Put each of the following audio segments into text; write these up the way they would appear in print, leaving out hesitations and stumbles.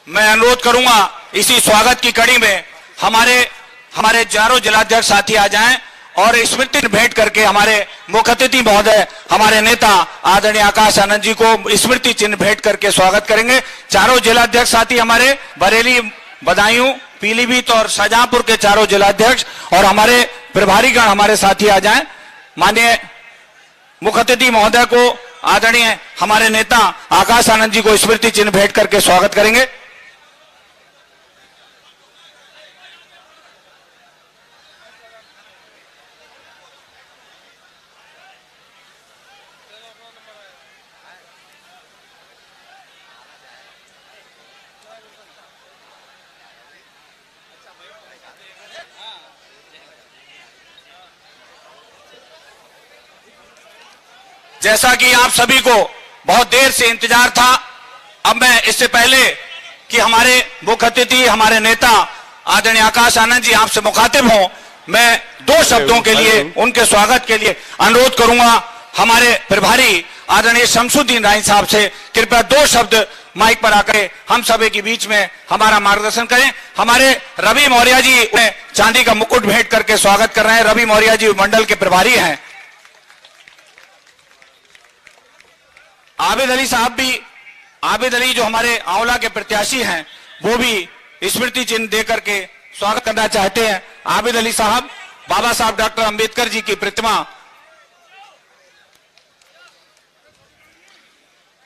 मैं अनुरोध करूंगा इसी स्वागत की कड़ी में हमारे चारों जिलाध्यक्ष साथी आ जाएं और स्मृति भेंट करके हमारे मुख्य अतिथि महोदय हमारे नेता आदरणीय आकाश आनंद जी को स्मृति चिन्ह भेंट करके स्वागत करेंगे। चारों जिलाध्यक्ष साथी हमारे बरेली, बदायूं, पीलीभीत और शाहजहांपुर के चारों जिलाध्यक्ष और हमारे प्रभारीगण हमारे साथी आ जाएं। माननीय मुख्य अतिथि महोदय को आदरणीय हमारे नेता आकाश आनंद जी को स्मृति चिन्ह भेंट करके स्वागत करेंगे। जैसा कि आप सभी को बहुत देर से इंतजार था, अब मैं इससे पहले कि हमारे मुख्य अतिथि हमारे नेता आदरणीय आकाश आनंद जी आपसे मुखातिब हों, मैं दो शब्दों के लिए उनके स्वागत के लिए अनुरोध करूंगा हमारे प्रभारी आदरणीय शमसुद्दीन राय साहब से कृपया दो शब्द माइक पर आकर हम सभी के बीच में हमारा मार्गदर्शन करें। हमारे रवि मौर्य जी उन्हें चांदी का मुकुट भेंट करके स्वागत कर रहे हैं। रवि मौर्य जी मंडल के प्रभारी हैं। आबिद अली साहब भी, आबिद अली जो हमारे आंवला के प्रत्याशी हैं, वो भी स्मृति चिन्ह देकर के स्वागत करना चाहते हैं। आबिद अली साहब, बाबा साहब डॉक्टर अंबेडकर जी की प्रतिमा,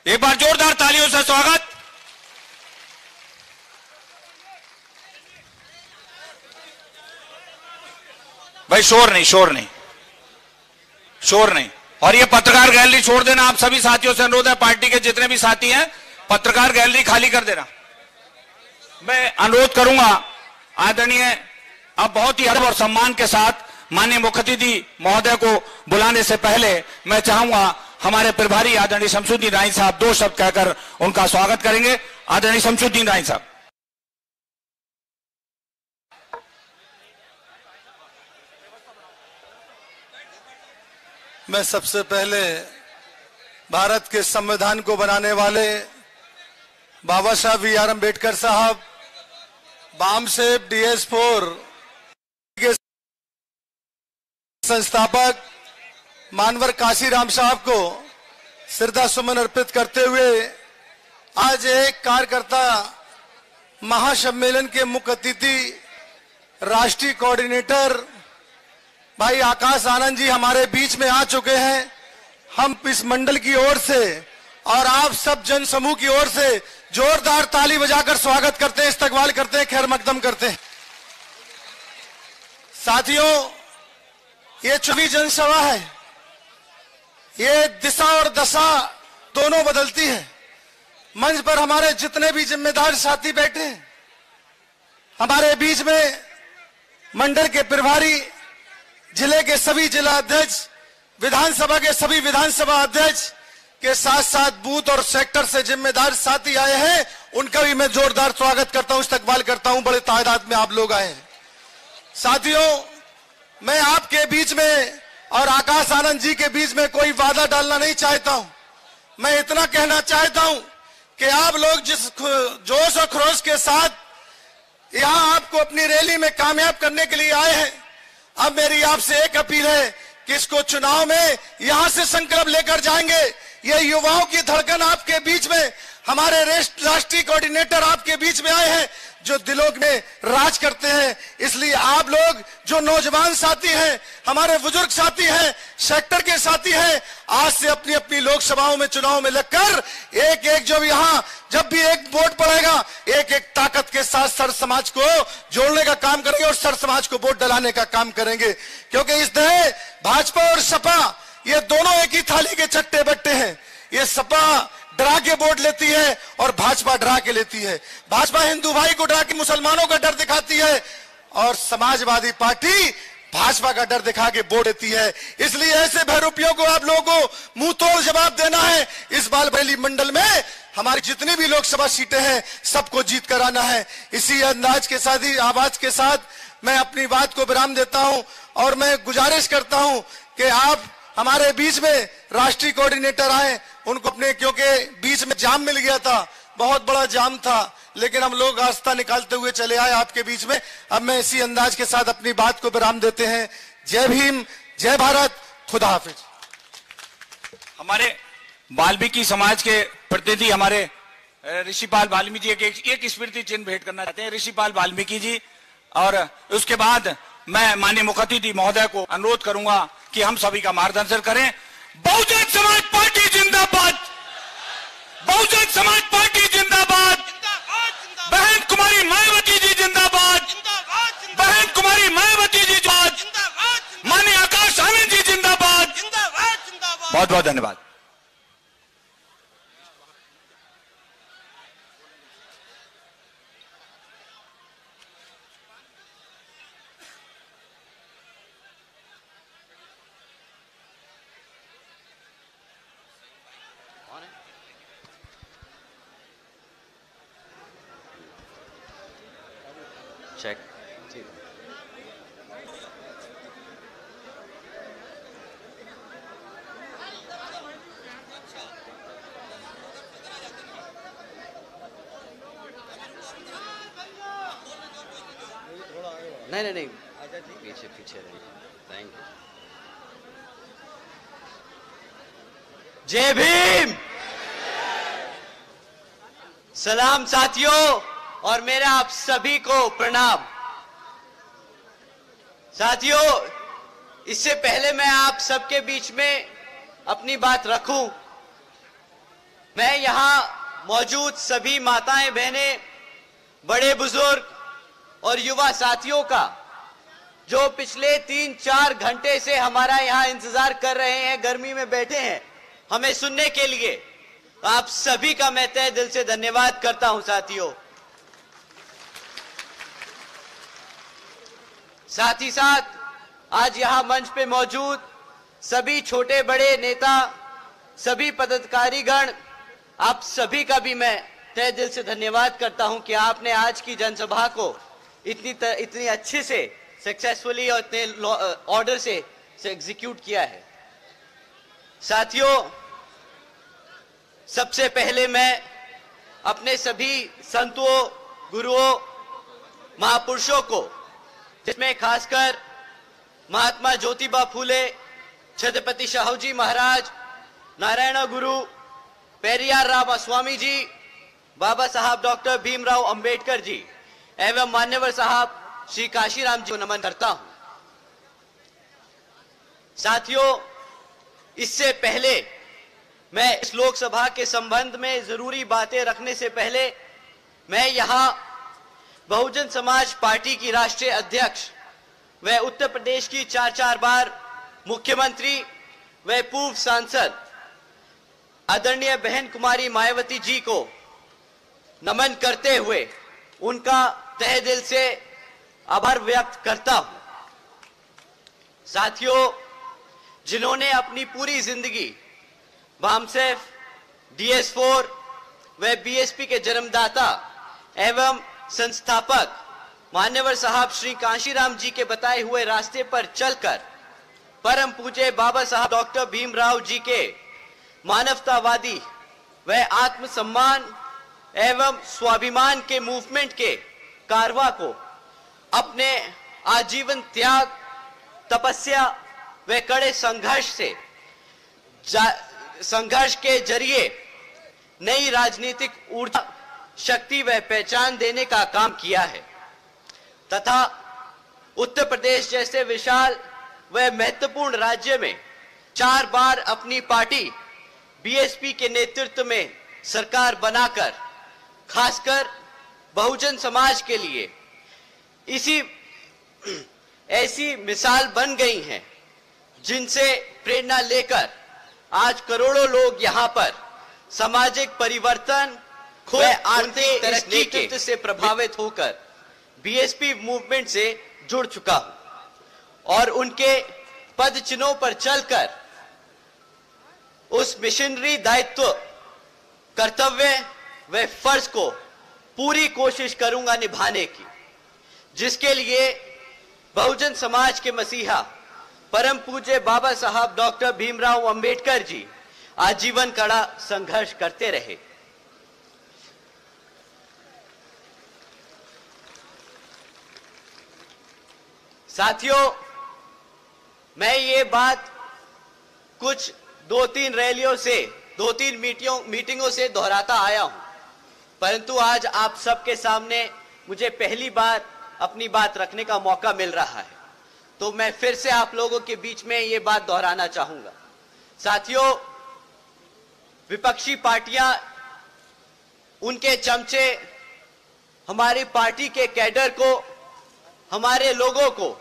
एक बार जोरदार तालियों से स्वागत। भाई शोर नहीं, शोर नहीं, शोर नहीं। और ये पत्रकार गैलरी छोड़ देना, आप सभी साथियों से अनुरोध है, पार्टी के जितने भी साथी हैं पत्रकार गैलरी खाली कर देना। मैं अनुरोध करूंगा आदरणीय अब बहुत ही अदब और सम्मान के साथ माननीय मुख्य अतिथि महोदय को बुलाने से पहले मैं चाहूंगा हमारे प्रभारी आदरणीय शमसुद्दीन राय साहब दो शब्द कहकर उनका स्वागत करेंगे। आदरणीय शमसुद्दीन राय साहब। मैं सबसे पहले भारत के संविधान को बनाने वाले बाबा साहब बी आर अम्बेडकर साहब, बामसेफ DS4 के संस्थापक मानवर काशीराम साहब को श्रद्धा सुमन अर्पित करते हुए आज एक कार्यकर्ता महासम्मेलन के मुख्य अतिथि राष्ट्रीय कोऑर्डिनेटर भाई आकाश आनंद जी हमारे बीच में आ चुके हैं। हम इस मंडल की ओर से और आप सब जन समूह की ओर से जोरदार ताली बजाकर स्वागत करते हैं, इस्तकबाल करते हैं, खैर मकदम करते हैं। साथियों, ये 24 जनसभा है, ये दिशा और दशा दोनों बदलती है। मंच पर हमारे जितने भी जिम्मेदार साथी बैठे हैं, हमारे बीच में मंडल के प्रभारी, जिले के सभी जिला अध्यक्ष, विधानसभा के सभी विधानसभा अध्यक्ष के साथ साथ बूथ और सेक्टर से जिम्मेदार साथी आए हैं, उनका भी मैं जोरदार स्वागत करता हूं, इस्तकबाल करता हूं। बड़े तादाद में आप लोग आए हैं। साथियों, मैं आपके बीच में और आकाश आनंद जी के बीच में कोई वादा डालना नहीं चाहता हूं। मैं इतना कहना चाहता हूं कि आप लोग जिस जोश और खरोश के साथ यहां आपको अपनी रैली में कामयाब करने के लिए आए हैं, अब मेरी आपसे एक अपील है कि इसको चुनाव में यहां से संकल्प लेकर जाएंगे। ये युवाओं की धड़कन आपके बीच में, हमारे राष्ट्रीय कोऑर्डिनेटर आपके बीच में आए हैं जो दिलों में राज करते हैं। इसलिए आप लोग जो नौजवान साथी हैं, हमारे बुजुर्ग साथी हैं, सेक्टर के साथी हैं, आज से अपनी अपनी लोकसभाओं में चुनाव में लगकर एक एक जो यहाँ जब भी एक वोट पड़ेगा, एक एक ताकत के साथ सर समाज को जोड़ने का काम करेंगे और सर समाज को वोट डलाने का काम करेंगे। क्योंकि इस तरह भाजपा और सपा ये दोनों एक ही थाली के चट्टे बट्टे हैं। ये सपा डरा के वोट लेती है और भाजपा डरा के लेती है। भाजपा हिंदू भाई को डरा के मुसलमानों का डर दिखाती है और समाजवादी पार्टी भाजपा का डर दिखा के वोट देती है। इसलिए ऐसे बहरूपियों को आप लोगों को मुंह तोड़ जवाब देना है। इस बार बरेली मंडल में हमारी जितनी भी लोकसभा सीटें हैं सबको जीत कर आना है। इसी अंदाज के साथ ही आवाज के साथ मैं अपनी बात को विराम देता हूं और मैं गुजारिश करता हूं कि आप हमारे बीच में राष्ट्रीय कोऑर्डिनेटर आए, उनको अपने क्योंकि बीच में जाम मिल गया था, बहुत बड़ा जाम था, लेकिन हम लोग रास्ता निकालते हुए चले आए आपके बीच में। अब मैं इसी अंदाज के साथ अपनी बात को विराम देते हैं। जय भीम, जय भारत, खुदा हाफिज। हमारे वाल्मीकि समाज के प्रतिनिधि हमारे ऋषिपाल वाल्मीकि जी एक स्मृति चिन्ह भेंट करना चाहते हैं, ऋषिपाल वाल्मीकि जी। और उसके बाद मैं माननीय मुख्यातिथि महोदय को अनुरोध करूंगा कि हम सभी का मार्गदर्शन करें। बहुजन समाज पार्टी जिंदाबाद, बहुजन समाज पार्टी जिंदाबाद, बहन कुमारी मायावती जी जिंदाबाद, बहन कुमारी मायावती जी जिंदाबाद, माननीय आकाश आनंद जी जिंदाबाद। बहुत बहुत धन्यवाद। चेक। नहीं नहीं नहीं, पीछे पीछे रहिए। Thank you. जय भीम, सलाम साथियों, और मेरा आप सभी को प्रणाम। साथियों, इससे पहले मैं आप सबके बीच में अपनी बात रखूं, मैं यहां मौजूद सभी माताएं, बहनें, बड़े बुजुर्ग और युवा साथियों का, जो पिछले 3-4 घंटे से हमारा यहां इंतजार कर रहे हैं, गर्मी में बैठे हैं हमें सुनने के लिए, आप सभी का मैं तहे दिल से धन्यवाद करता हूं। साथियों, साथ ही साथ आज यहां मंच पे मौजूद सभी छोटे बड़े नेता, सभी पदाधिकारीगण, आप सभी का भी मैं तहे दिल से धन्यवाद करता हूं कि आपने आज की जनसभा को इतनी अच्छे से सक्सेसफुली और इतने ऑर्डर से एग्जीक्यूट किया है। साथियों, सबसे पहले मैं अपने सभी संतों, गुरुओं, महापुरुषों को, जिसमें खासकर महात्मा ज्योतिबा फूले, छत्रपति शाहूजी महाराज, नारायण गुरु, पेरियार रामास्वामी जी, बाबा साहब डॉक्टर भीमराव अंबेडकर जी एवं मान्यवर साहब श्री काशीराम जी को नमन करता हूं। साथियों, इससे पहले मैं इस लोकसभा के संबंध में जरूरी बातें रखने से पहले मैं यहां बहुजन समाज पार्टी की राष्ट्रीय अध्यक्ष व उत्तर प्रदेश की 4 बार मुख्यमंत्री व पूर्व सांसद आदरणीय बहन कुमारी मायावती जी को नमन करते हुए उनका तहे दिल से आभार व्यक्त करता हूं। साथियों, जिन्होंने अपनी पूरी जिंदगी बामसेफ, DS4 व BSP के जन्मदाता एवं संस्थापक मान्यवर साहब श्री काशीराम जी के बताए हुए रास्ते पर चलकर परम पूज्य बाबा साहब डॉक्टर भीमराव जी के मानवतावादी व आत्मसम्मान एवं स्वाभिमान के मूवमेंट के कारवा को अपने आजीवन त्याग, तपस्या व कड़े संघर्ष के जरिए नई राजनीतिक ऊर्जा, शक्ति व पहचान देने का काम किया है तथा उत्तर प्रदेश जैसे विशाल व महत्वपूर्ण राज्य में 4 बार अपनी पार्टी BSP के नेतृत्व में सरकार बनाकर खासकर बहुजन समाज के लिए ऐसी मिसाल बन गई हैं, जिनसे प्रेरणा लेकर आज करोड़ों लोग यहां पर सामाजिक परिवर्तन व आर्थिक तरक्की से प्रभावित होकर BSP मूवमेंट से जुड़ चुका हूं और उनके पद चिन्हों पर चलकर उस मिशनरी दायित्व, कर्तव्य व फर्ज को पूरी कोशिश करूंगा निभाने की, जिसके लिए बहुजन समाज के मसीहा परम पूज्य बाबा साहब डॉक्टर भीमराव अंबेडकर जी आजीवन कड़ा संघर्ष करते रहे। साथियों, मैं ये बात कुछ 2-3 रैलियों से 2-3 मीटिंगों से दोहराता आया हूं, परंतु आज आप सबके सामने मुझे पहली बार अपनी बात रखने का मौका मिल रहा है, तो मैं फिर से आप लोगों के बीच में ये बात दोहराना चाहूंगा। साथियों, विपक्षी पार्टियां, उनके चमचे हमारी पार्टी के कैडर को, हमारे लोगों को,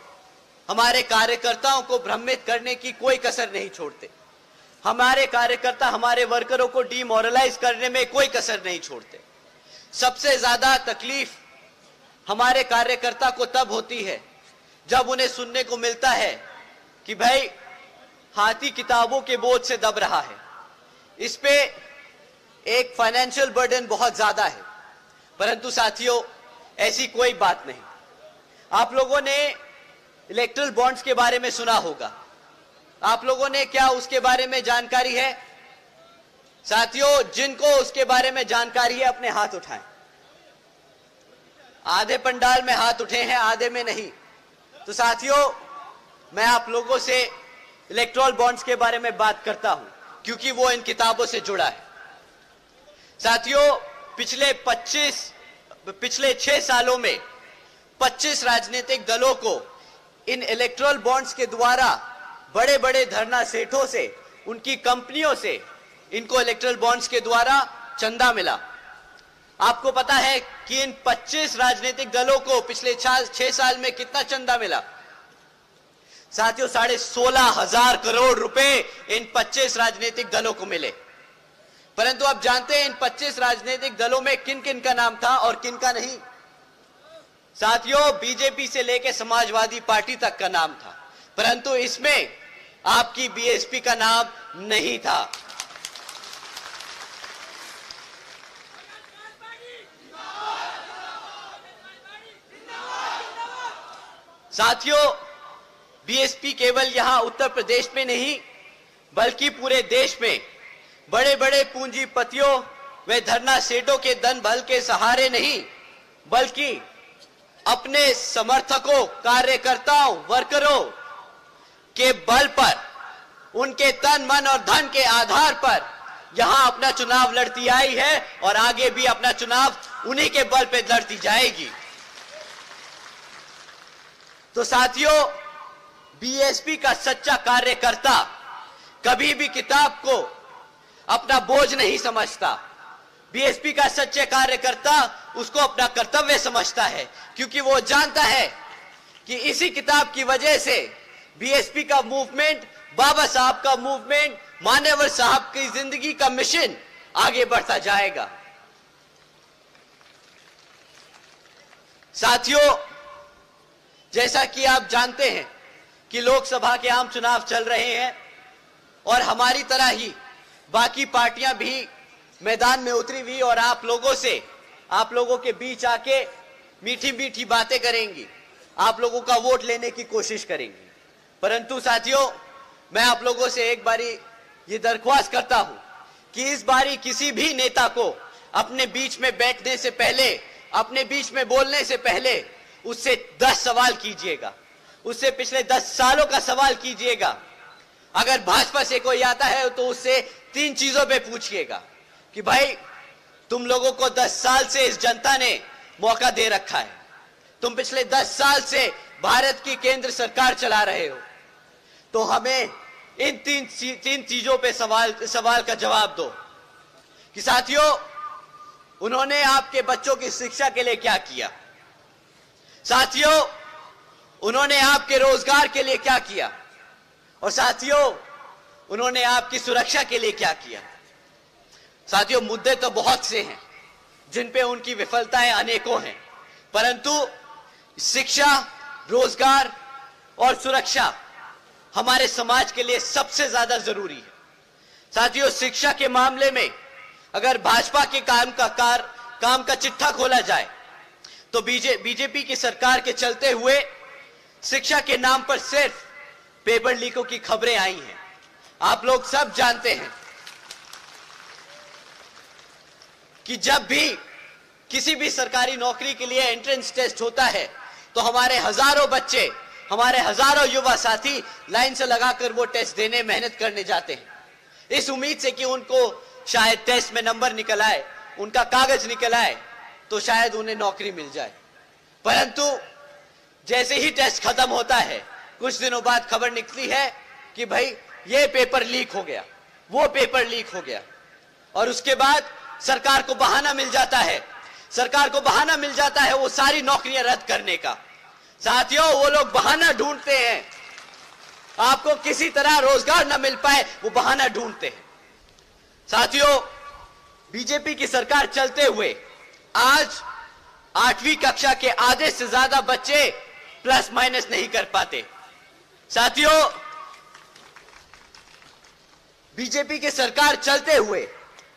हमारे कार्यकर्ताओं को भ्रमित करने की कोई कसर नहीं छोड़ते। हमारे कार्यकर्ता, हमारे वर्करों को डीमोरलाइज करने में कोई कसर नहीं छोड़ते। सबसे ज्यादा तकलीफ हमारे कार्यकर्ता को तब होती है जब उन्हें सुनने को मिलता है कि भाई हाथी किताबों के बोझ से दब रहा है, इस पे एक फाइनेंशियल बर्डन बहुत ज्यादा है। परंतु साथियों, ऐसी कोई बात नहीं। आप लोगों ने इलेक्ट्रल बॉन्ड्स के बारे में सुना होगा, आप लोगों ने क्या उसके बारे में जानकारी है? साथियों, जिनको उसके बारे में जानकारी है अपने हाथ उठाएं। आधे पंडाल में हाथ उठे हैं, आधे में नहीं। तो साथियों, मैं आप लोगों से इलेक्ट्रल बॉन्ड्स के बारे में बात करता हूं क्योंकि वो इन किताबों से जुड़ा है। साथियों, पिछले 6 सालों में 25 राजनीतिक दलों को इन इलेक्ट्रल बॉन्ड्स के द्वारा बड़े बड़े धरना सेठों से, उनकी कंपनियों से इनको इलेक्ट्रल बॉन्ड्स के द्वारा चंदा मिला। आपको पता है कि इन 25 राजनीतिक दलों को पिछले 6 साल में कितना चंदा मिला? साथियों, 16,500 करोड़ रुपए इन 25 राजनीतिक दलों को मिले। परंतु आप जानते हैं इन 25 राजनीतिक दलों में किन किन का नाम था और किन का नहीं? साथियों, बीजेपी से लेकर समाजवादी पार्टी तक का नाम था, परंतु इसमें आपकी बीएसपी का नाम नहीं था। साथियों, बीएसपी केवल यहां उत्तर प्रदेश में नहीं बल्कि पूरे देश में बड़े बड़े पूंजीपतियों व धरना सेठों के धन बल के सहारे नहीं बल्कि अपने समर्थकों, कार्यकर्ताओं, वर्करों के बल पर, उनके तन मन और धन के आधार पर यहां अपना चुनाव लड़ती आई है और आगे भी अपना चुनाव उन्हीं के बल पे लड़ती जाएगी। तो साथियों, बीएसपी का सच्चा कार्यकर्ता कभी भी किताब को अपना बोझ नहीं समझता। बीएसपी का सच्चे कार्यकर्ता उसको अपना कर्तव्य समझता है, क्योंकि वो जानता है कि इसी किताब की वजह से बीएसपी का मूवमेंट, बाबा साहब का मूवमेंट, मान्यवर साहब की जिंदगी का मिशन आगे बढ़ता जाएगा। साथियों, जैसा कि आप जानते हैं कि लोकसभा के आम चुनाव चल रहे हैं और हमारी तरह ही बाकी पार्टियां भी मैदान में उतरी हुई और आप लोगों के बीच आके मीठी मीठी बातें करेंगी, आप लोगों का वोट लेने की कोशिश करेंगी। परंतु साथियों, मैं आप लोगों से एक बारी ये दरख्वास्त करता हूं कि इस बारी किसी भी नेता को अपने बीच में बैठने से पहले, अपने बीच में बोलने से पहले उससे 10 सवाल कीजिएगा, उससे पिछले 10 सालों का सवाल कीजिएगा। अगर भाजपा से कोई आता है तो उससे 3 चीजों पे पूछिएगा कि भाई तुम लोगों को 10 साल से इस जनता ने मौका दे रखा है, तुम पिछले 10 साल से भारत की केंद्र सरकार चला रहे हो, तो हमें इन 3 चीजों पे सवाल का जवाब दो कि साथियों, उन्होंने आपके बच्चों की शिक्षा के लिए क्या किया? साथियों, उन्होंने आपके रोजगार के लिए क्या किया? और साथियों, उन्होंने आपकी सुरक्षा के लिए क्या किया? साथियों, मुद्दे तो बहुत से हैं जिन पे उनकी विफलताएं अनेकों हैं, परंतु शिक्षा, रोजगार और सुरक्षा हमारे समाज के लिए सबसे ज्यादा जरूरी है। साथियों, शिक्षा के मामले में अगर भाजपा के काम का चिट्ठा खोला जाए तो बीजेपी की सरकार के चलते हुए शिक्षा के नाम पर सिर्फ पेपर लीकों की खबरें आई हैं। आप लोग सब जानते हैं कि जब भी किसी भी सरकारी नौकरी के लिए एंट्रेंस टेस्ट होता है तो हमारे हजारों बच्चे हमारे हजारों युवा साथी लाइन से लगाकर वो टेस्ट देने मेहनत करने जाते हैं इस उम्मीद से कि उनको शायद टेस्ट में नंबर निकल आए, उनका कागज निकल आए तो शायद उन्हें नौकरी मिल जाए। परंतु जैसे ही टेस्ट खत्म होता है कुछ दिनों बाद खबर निकली है कि भाई ये पेपर लीक हो गया, वो पेपर लीक हो गया, और उसके बाद सरकार को बहाना मिल जाता है, सरकार को बहाना मिल जाता है वो सारी नौकरियां रद्द करने का। साथियों, वो लोग बहाना ढूंढते हैं, आपको किसी तरह रोजगार न मिल पाए वो बहाना ढूंढते हैं। साथियों, बीजेपी की सरकार चलते हुए आज 8वीं कक्षा के आधे से ज्यादा बच्चे प्लस माइनस नहीं कर पाते। साथियों, बीजेपी की सरकार चलते हुए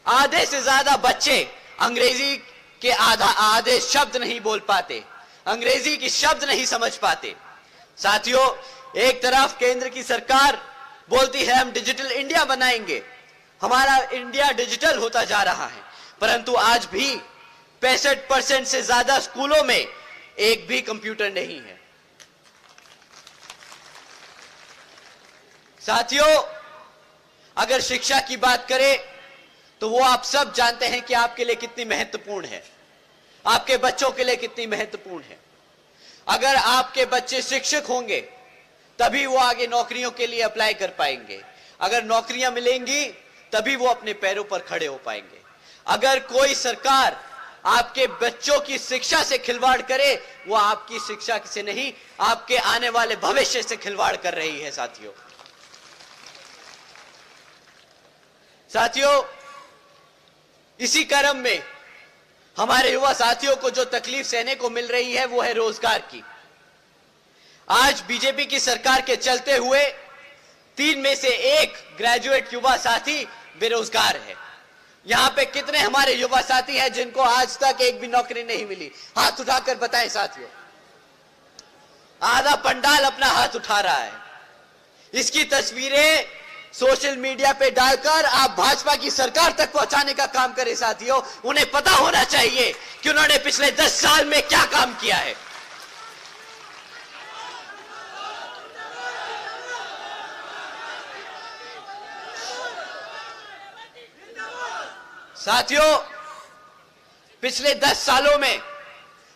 आधे से ज्यादा बच्चे अंग्रेजी के आधे शब्द नहीं बोल पाते, अंग्रेजी की शब्द नहीं समझ पाते। साथियों, एक तरफ केंद्र की सरकार बोलती है हम डिजिटल इंडिया बनाएंगे, हमारा इंडिया डिजिटल होता जा रहा है, परंतु आज भी 65% से ज्यादा स्कूलों में एक भी कंप्यूटर नहीं है। साथियों, अगर शिक्षा की बात करें तो वो आप सब जानते हैं कि आपके लिए कितनी महत्वपूर्ण है, आपके बच्चों के लिए कितनी महत्वपूर्ण है। अगर आपके बच्चे शिक्षक होंगे तभी वो आगे नौकरियों के लिए अप्लाई कर पाएंगे, अगर नौकरियां मिलेंगी तभी वो अपने पैरों पर खड़े हो पाएंगे। अगर कोई सरकार आपके बच्चों की शिक्षा से खिलवाड़ करे, वो आपकी शिक्षा से नहीं, आपके आने वाले भविष्य से खिलवाड़ कर रही है। साथियों, इसी क्रम में हमारे युवा साथियों को जो तकलीफ सहने को मिल रही है वो है रोजगार की। आज बीजेपी की सरकार के चलते हुए 3 में से 1 ग्रेजुएट युवा साथी बेरोजगार है। यहां पे कितने हमारे युवा साथी हैं जिनको आज तक एक भी नौकरी नहीं मिली? हाथ उठाकर बताएं साथियों। आधा पंडाल अपना हाथ उठा रहा है। इसकी तस्वीरें सोशल मीडिया पे डालकर आप भाजपा की सरकार तक पहुंचाने का काम करें। साथियों, उन्हें पता होना चाहिए कि उन्होंने पिछले 10 साल में क्या काम किया है। साथियों, पिछले 10 सालों में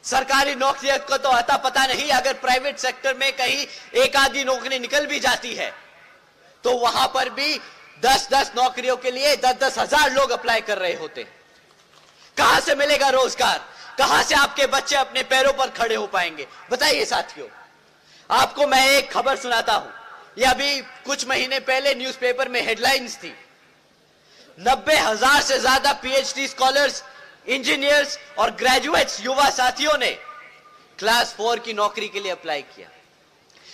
सरकारी नौकरियों को तो अता पता नहीं, अगर प्राइवेट सेक्टर में कहीं एक आधी नौकरी निकल भी जाती है तो वहां पर भी 10-10 नौकरियों के लिए 10-10 हजार लोग अप्लाई कर रहे होते। कहां से मिलेगा रोजगार? कहां से आपके बच्चे अपने पैरों पर खड़े हो पाएंगे? बताइए साथियों। आपको मैं एक खबर सुनाता हूं, यह अभी कुछ महीने पहले न्यूज़पेपर में हेडलाइंस थी। 90,000 से ज्यादा पीएचडी स्कॉलर्स, इंजीनियर्स और ग्रेजुएट्स युवा साथियों ने क्लास 4 की नौकरी के लिए अप्लाई किया।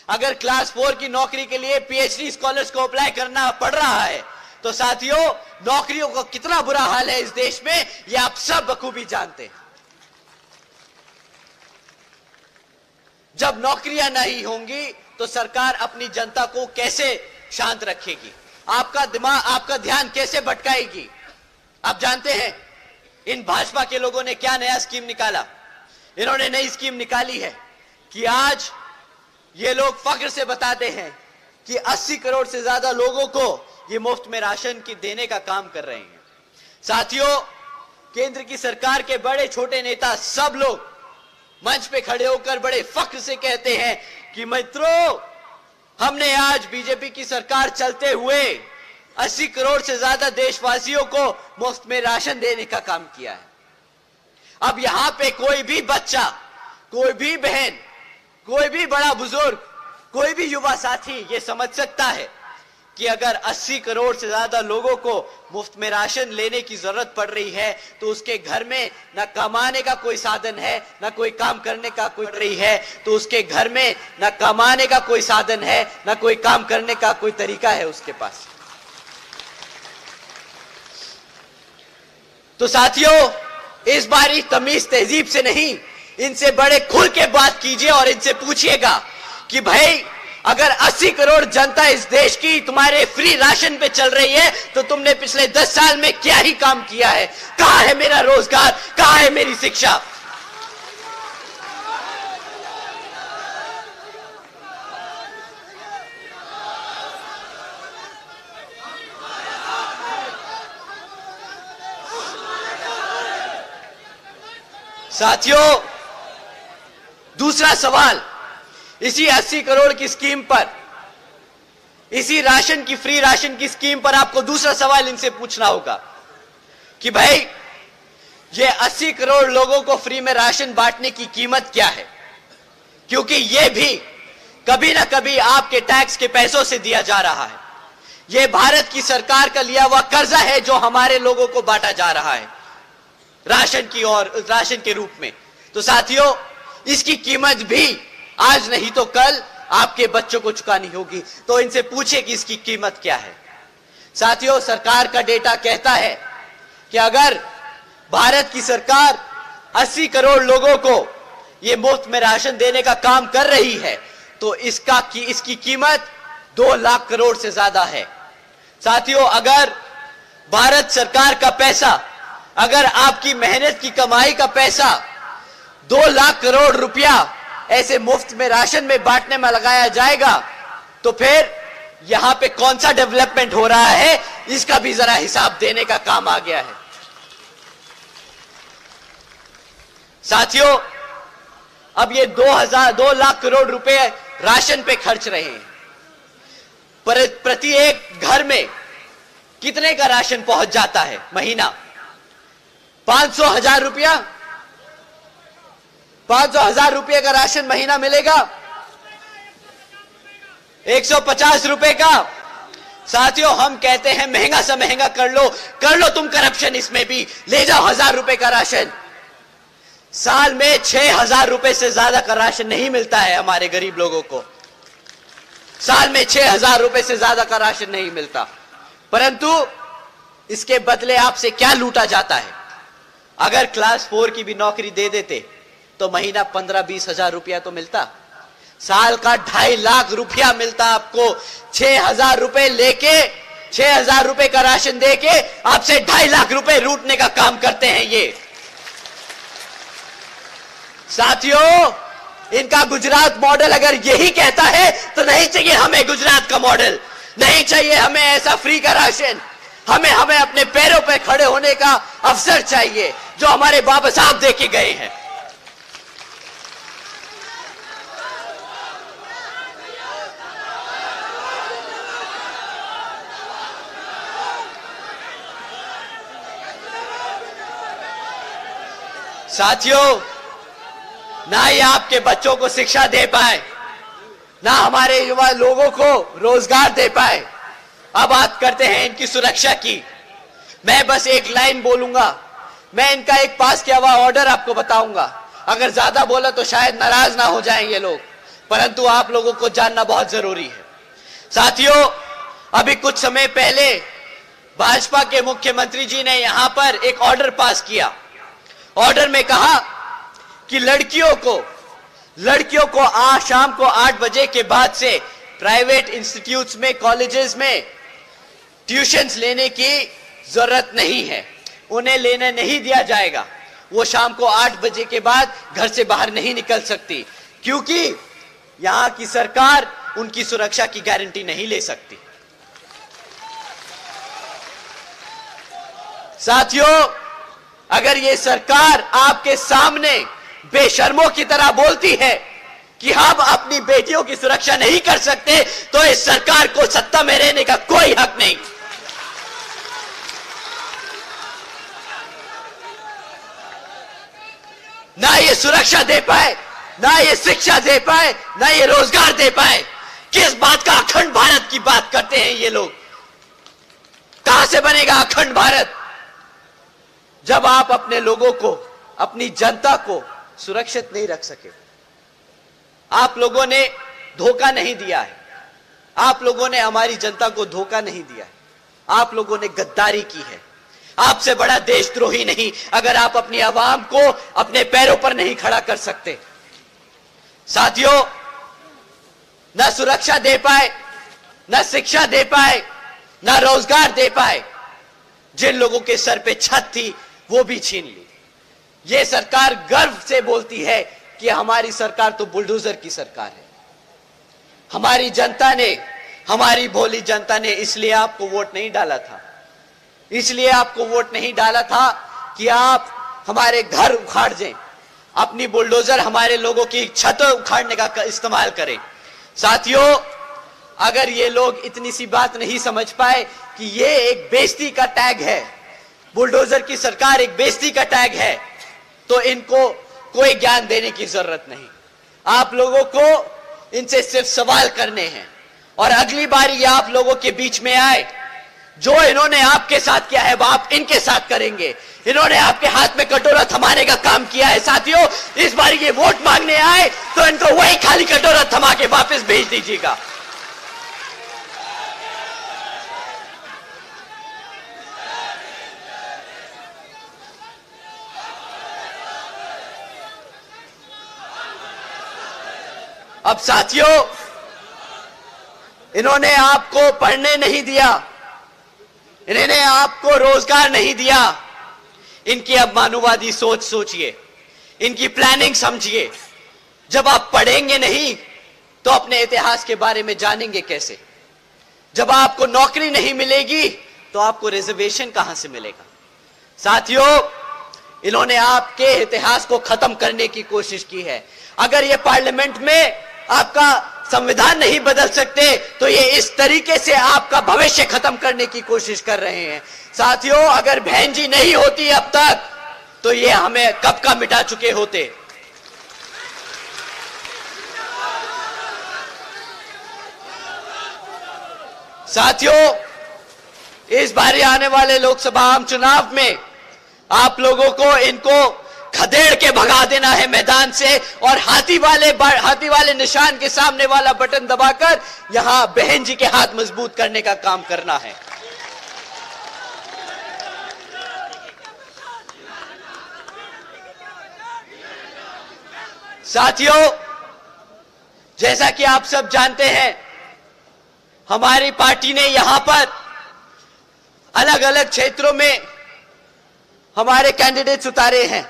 अगर क्लास 4 की नौकरी के लिए पीएचडी स्कॉलर्स को अप्लाई करना पड़ रहा है तो साथियों, नौकरियों का कितना बुरा हाल है इस देश में, यह आप सब बखूबी जानते हैं। जब नौकरियां नहीं होंगी तो सरकार अपनी जनता को कैसे शांत रखेगी? आपका दिमाग, आपका ध्यान कैसे भटकाएगी? आप जानते हैं इन भाजपा के लोगों ने क्या नया स्कीम निकाला? इन्होंने नई स्कीम निकाली है कि आज ये लोग फख्र से बताते हैं कि 80 करोड़ से ज्यादा लोगों को ये मुफ्त में राशन की देने का काम कर रहे हैं। साथियों, केंद्र की सरकार के बड़े छोटे नेता सब लोग मंच पे खड़े होकर बड़े फख्र से कहते हैं कि मित्रों, हमने आज बीजेपी की सरकार चलते हुए 80 करोड़ से ज्यादा देशवासियों को मुफ्त में राशन देने का काम किया है। अब यहां पे कोई भी बच्चा, कोई भी बहन, कोई भी बड़ा बुजुर्ग, कोई भी युवा साथी ये समझ सकता है कि अगर 80 करोड़ से ज्यादा लोगों को मुफ्त में राशन लेने की जरूरत पड़ रही है तो उसके घर में न कमाने का कोई साधन है, न कोई काम करने का कोई रही है, तो उसके घर में न कमाने का कोई साधन है, न कोई काम करने का कोई तरीका है उसके पास। तो साथियों, इस बार तमीज तहजीब से नहीं, इनसे बड़े खुल के बात कीजिए और इनसे पूछिएगा कि भाई, अगर 80 करोड़ जनता इस देश की तुम्हारे फ्री राशन पे चल रही है तो तुमने पिछले 10 साल में क्या ही काम किया है? कहां है मेरा रोजगार? कहां है मेरी शिक्षा? साथियों, दूसरा सवाल, इसी 80 करोड़ की स्कीम पर, इसी राशन की, फ्री राशन की स्कीम पर आपको दूसरा सवाल इनसे पूछना होगा कि भाई ये 80 करोड़ लोगों को फ्री में राशन बांटने की कीमत क्या है? क्योंकि ये भी कभी ना कभी आपके टैक्स के पैसों से दिया जा रहा है। ये भारत की सरकार का लिया हुआ कर्जा है जो हमारे लोगों को बांटा जा रहा है राशन की और राशन के रूप में। तो साथियों, इसकी कीमत भी आज नहीं तो कल आपके बच्चों को चुकानी होगी। तो इनसे पूछे कि इसकी कीमत क्या है। साथियों, सरकार का डेटा कहता है कि अगर भारत की सरकार 80 करोड़ लोगों को ये मुफ्त में राशन देने का काम कर रही है तो इसकी कीमत 2 लाख करोड़ से ज्यादा है। साथियों, अगर भारत सरकार का पैसा, अगर आपकी मेहनत की कमाई का पैसा 2 लाख करोड़ रुपया ऐसे मुफ्त में राशन में बांटने में लगाया जाएगा तो फिर यहां पे कौन सा डेवलपमेंट हो रहा है, इसका भी जरा हिसाब देने का काम आ गया है। साथियों, अब ये 2 लाख करोड़ रुपए राशन पे खर्च रहे हैं। प्रति एक घर में कितने का राशन पहुंच जाता है महीना? 500,000 रुपया, 500,000 रुपये का राशन महीना मिलेगा, 150 रुपए का। साथियों, हम कहते हैं महंगा से महंगा कर लो तुम करप्शन, इसमें भी ले जाओ 1000 रुपए का राशन। साल में 6,000 रुपए से ज्यादा का राशन नहीं मिलता है हमारे गरीब लोगों को। साल में 6,000 रुपए से ज्यादा का राशन नहीं मिलता, परंतु इसके बदले आपसे क्या लूटा जाता है? अगर क्लास 4 की भी नौकरी दे देते तो महीना 15-20 हजार रुपया तो मिलता। साल का 2.5 लाख रुपया मिलता आपको। 6,000 रुपए लेके, 6,000 रुपए का राशन देके आपसे 2.5 लाख रुपए लूटने का काम करते हैं ये। साथियों, इनका गुजरात मॉडल अगर यही कहता है तो नहीं चाहिए हमें गुजरात का मॉडल, नहीं चाहिए हमें ऐसा फ्री का राशन। हमें अपने पैरों पर खड़े होने का अवसर चाहिए जो हमारे बाबा साहब दे के गए हैं। साथियों, ना ये आपके बच्चों को शिक्षा दे पाए, ना हमारे युवा लोगों को रोजगार दे पाए। अब बात करते हैं इनकी सुरक्षा की। मैं बस एक लाइन बोलूंगा, मैं इनका एक पास किया हुआ ऑर्डर आपको बताऊंगा। अगर ज्यादा बोला तो शायद नाराज ना हो जाएंगे लोग, परंतु आप लोगों को जानना बहुत जरूरी है। साथियों, अभी कुछ समय पहले भाजपा के मुख्यमंत्री जी ने यहां पर एक ऑर्डर पास किया। ऑर्डर में कहा कि लड़कियों को आज शाम को 8 बजे के बाद से प्राइवेट इंस्टीट्यूट्स में, कॉलेजेस में ट्यूशंस लेने की जरूरत नहीं है, उन्हें लेने नहीं दिया जाएगा। वो शाम को 8 बजे के बाद घर से बाहर नहीं निकल सकती, क्योंकि यहां की सरकार उनकी सुरक्षा की गारंटी नहीं ले सकती। साथियों, अगर ये सरकार आपके सामने बेशर्मों की तरह बोलती है कि हम अपनी बेटियों की सुरक्षा नहीं कर सकते, तो इस सरकार को सत्ता में रहने का कोई हक नहीं। ना ये सुरक्षा दे पाए, ना ये शिक्षा दे पाए, ना ये रोजगार दे पाए। किस बात का अखंड भारत की बात करते हैं ये लोग? कहां से बनेगा अखंड भारत जब आप अपने लोगों को, अपनी जनता को सुरक्षित नहीं रख सके? आप लोगों ने धोखा नहीं दिया है, आप लोगों ने हमारी जनता को धोखा नहीं दिया है, आप लोगों ने गद्दारी की है। आपसे बड़ा देशद्रोही नहीं अगर आप अपनी आवाम को अपने पैरों पर नहीं खड़ा कर सकते। साथियों, ना सुरक्षा दे पाए, ना शिक्षा दे पाए, ना रोजगार दे पाए। जिन लोगों के सर पे छत थी वो भी छीन ली। ये सरकार गर्व से बोलती है कि हमारी सरकार तो बुलडोजर की सरकार है। हमारी जनता ने, हमारी भोली जनता ने इसलिए आपको वोट नहीं डाला था, इसलिए आपको वोट नहीं डाला था कि आप हमारे घर उखाड़ दें, अपनी बुलडोजर हमारे लोगों की छत उखाड़ने का इस्तेमाल करें। साथियों, अगर ये लोग इतनी सी बात नहीं समझ पाए कि ये एक बेइज्जती का टैग है, बुलडोजर की सरकार एक बेइज्जती का टैग है, तो इनको कोई ज्ञान देने की जरूरत नहीं। आप लोगों को इनसे सिर्फ सवाल करने हैं और अगली बार ये आप लोगों के बीच में आए, जो इन्होंने आपके साथ किया है वो आप इनके साथ करेंगे। इन्होंने आपके हाथ में कटोरा थमाने का काम किया है। साथियों, इस बार ये वोट मांगने आए तो इनको वही खाली कटोरा थमा के वापस भेज दीजिएगा। अब साथियों, इन्होंने आपको पढ़ने नहीं दिया, इन्होंने आपको रोजगार नहीं दिया। इनकी अब मानववादी सोच सोचिए, इनकी प्लानिंग समझिए। जब आप पढ़ेंगे नहीं तो अपने इतिहास के बारे में जानेंगे कैसे? जब आपको नौकरी नहीं मिलेगी तो आपको रिजर्वेशन कहां से मिलेगा? साथियों, इन्होंने आपके इतिहास को खत्म करने की कोशिश की है। अगर ये पार्लियामेंट में आपका संविधान नहीं बदल सकते तो ये इस तरीके से आपका भविष्य खत्म करने की कोशिश कर रहे हैं। साथियों, अगर बहन जी नहीं होती अब तक तो ये हमें कब का मिटा चुके होते। साथियों, इस बार आने वाले लोकसभा आम चुनाव में आप लोगों को इनको खदेड़ के भगा देना है मैदान से और हाथी वाले निशान के सामने वाला बटन दबाकर यहां बहन जी के हाथ मजबूत करने का काम करना है। साथियों, जैसा कि आप सब जानते हैं, हमारी पार्टी ने यहां पर अलग अलग क्षेत्रों में हमारे कैंडिडेट्स उतारे हैं,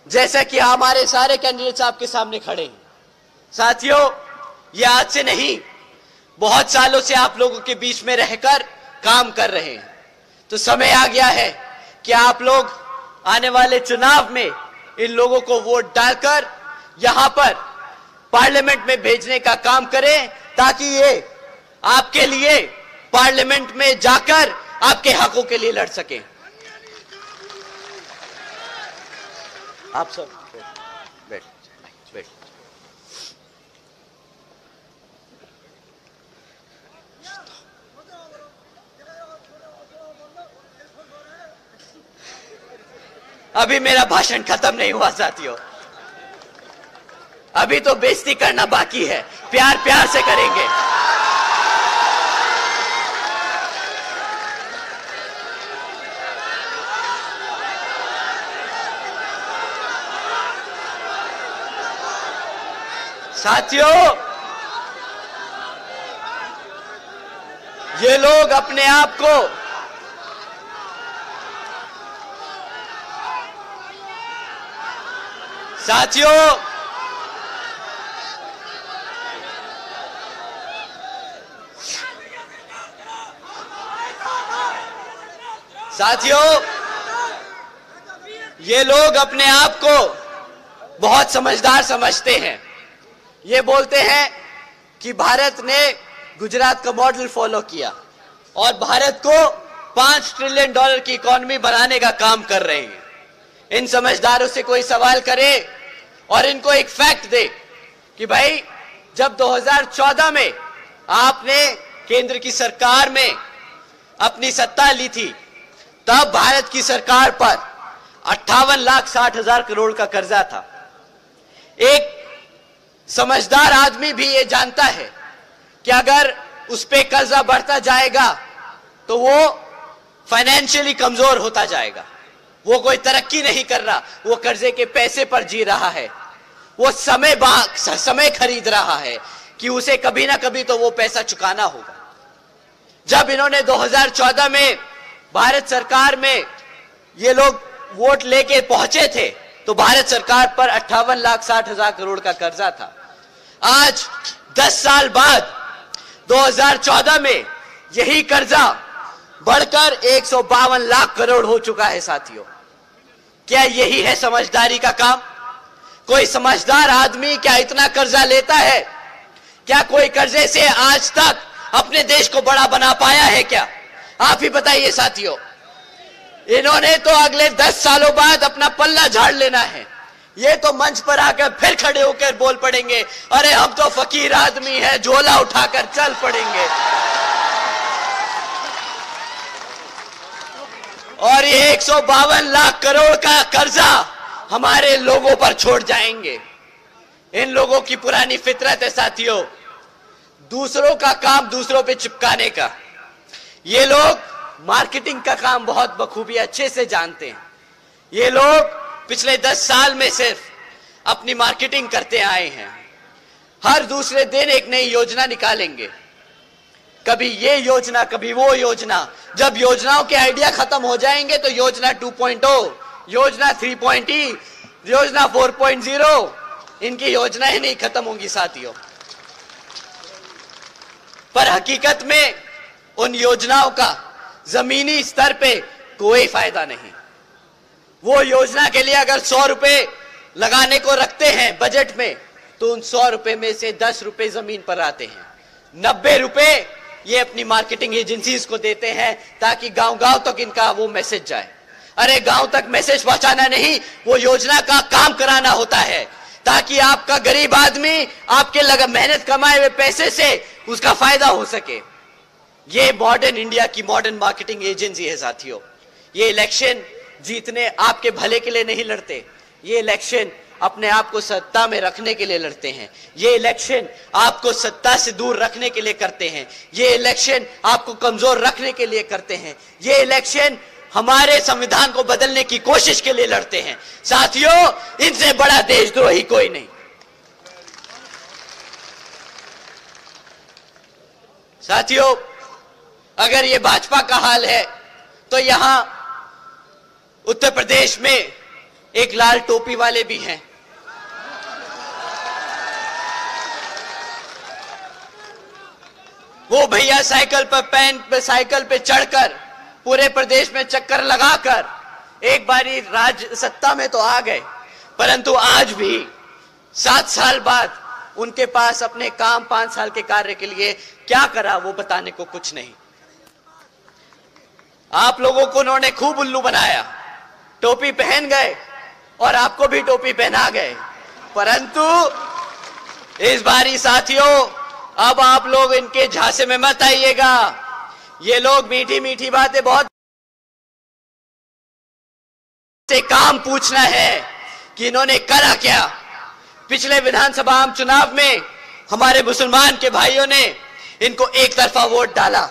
जैसा कि हमारे सारे कैंडिडेट्स आपके सामने खड़े हैं। साथियों, ये आज से नहीं, बहुत सालों से आप लोगों के बीच में रहकर काम कर रहे हैं। तो समय आ गया है कि आप लोग आने वाले चुनाव में इन लोगों को वोट डालकर यहां पर पार्लियामेंट में भेजने का काम करें, ताकि ये आपके लिए पार्लियामेंट में जाकर आपके हकों के लिए लड़ सकें। आप सब बैठ। अभी मेरा भाषण खत्म नहीं हुआ साथियों, अभी तो बेइज्जती करना बाकी है, प्यार प्यार से करेंगे। साथियों, ये लोग अपने आप को ये लोग अपने आप को बहुत समझदार समझते हैं। ये बोलते हैं कि भारत ने गुजरात का मॉडल फॉलो किया और भारत को $5 ट्रिलियन की इकोनॉमी बनाने का काम कर रहे हैं। इन समझदारों से कोई सवाल करे और इनको एक फैक्ट दे कि भाई, जब 2014 में आपने केंद्र की सरकार में अपनी सत्ता ली थी, तब भारत की सरकार पर 58,60,000 करोड़ का कर्जा था। एक समझदार आदमी भी ये जानता है कि अगर उस पे कर्जा बढ़ता जाएगा तो वो फाइनेंशियली कमजोर होता जाएगा। वो कोई तरक्की नहीं कर रहा, वो कर्जे के पैसे पर जी रहा है, वो समय खरीद रहा है कि उसे कभी ना कभी तो वो पैसा चुकाना होगा। जब इन्होंने 2014 में भारत सरकार में ये लोग वोट लेके पहुंचे थे तो भारत सरकार पर 58,60,000 करोड़ का कर्जा था। आज 10 साल बाद 2014 में यही कर्जा बढ़कर 152 लाख करोड़ हो चुका है। साथियों, क्या यही है समझदारी का काम? कोई समझदार आदमी क्या इतना कर्जा लेता है? क्या कोई कर्जे से आज तक अपने देश को बड़ा बना पाया है क्या? आप ही बताइए साथियों। इन्होंने तो अगले 10 सालों बाद अपना पल्ला झाड़ लेना है। ये तो मंच पर आकर फिर खड़े होकर बोल पड़ेंगे, अरे हम तो फकीर आदमी है, झोला उठाकर चल पड़ेंगे। और ये 152 लाख करोड़ का कर्जा हमारे लोगों पर छोड़ जाएंगे। इन लोगों की पुरानी फितरत है साथियों, दूसरों का काम दूसरों पे चिपकाने का। ये लोग मार्केटिंग का काम बहुत बखूबी अच्छे से जानते हैं। ये लोग पिछले 10 साल में सिर्फ अपनी मार्केटिंग करते आए हैं। हर दूसरे दिन एक नई योजना निकालेंगे, कभी ये योजना कभी वो योजना। जब योजनाओं के आइडिया खत्म हो जाएंगे तो योजना 2.0, योजना 3.0, योजना 4.0, इनकी योजनाएं नहीं खत्म होंगी साथियों। पर हकीकत में उन योजनाओं का जमीनी स्तर पे कोई फायदा नहीं। वो योजना के लिए अगर 100 रुपए लगाने को रखते हैं बजट में, तो उन 100 रुपए में से 10 रुपए जमीन पर आते हैं। 90 रुपए ये अपनी मार्केटिंग एजेंसीज को देते हैं ताकि गांव-गांव तक इनका वो मैसेज जाए। अरे गांव तक मैसेज पहुंचाना नहीं, वो योजना का काम कराना होता है ताकि आपका गरीब आदमी आपके मेहनत कमाए हुए पैसे से उसका फायदा हो सके। ये मॉडर्न इंडिया की मॉडर्न मार्केटिंग एजेंसी है साथियों। ये इलेक्शन जीतने आपके भले के लिए नहीं लड़ते, ये इलेक्शन अपने आप को सत्ता में रखने के लिए लड़ते हैं। ये इलेक्शन आपको सत्ता से दूर रखने के लिए करते हैं। ये इलेक्शन आपको कमजोर रखने के लिए करते हैं। ये इलेक्शन हमारे संविधान को बदलने की कोशिश के लिए लड़ते हैं। साथियों, इनसे बड़ा देशद्रोही कोई नहीं। साथियों, अगर ये भाजपा का हाल है तो यहां उत्तर प्रदेश में एक लाल टोपी वाले भी हैं। वो भैया साइकिल पे चढ़कर पूरे प्रदेश में चक्कर लगाकर एक बारी राज्य सत्ता में तो आ गए, परंतु आज भी 7 साल बाद उनके पास अपने काम 5 साल के कार्य के लिए क्या करा वो बताने को कुछ नहीं। आप लोगों को उन्होंने खूब उल्लू बनाया, टोपी पहन गए और आपको भी टोपी पहना गए, परंतु इस बारी साथियों अब आप लोग इनके झांसे में मत आइएगा। ये लोग मीठी मीठी बातें बहुत से काम पूछना है कि इन्होंने करा क्या। पिछले विधानसभा चुनाव में हमारे मुसलमान के भाइयों ने इनको एक तरफा वोट डाला,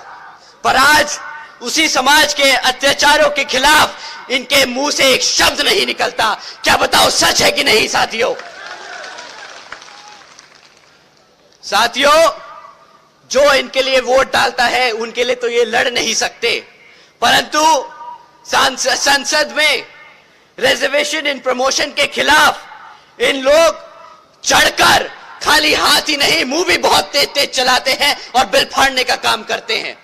पर आज उसी समाज के अत्याचारों के खिलाफ इनके मुंह से एक शब्द नहीं निकलता। क्या बताओ, सच है कि नहीं साथियों? साथियों, जो इनके लिए वोट डालता है उनके लिए तो ये लड़ नहीं सकते, परंतु संसद में रिजर्वेशन इन प्रमोशन के खिलाफ इन लोग चढ़कर खाली हाथ ही नहीं मुंह भी बहुत तेज तेज चलाते हैं और बिल फाड़ने का काम करते हैं।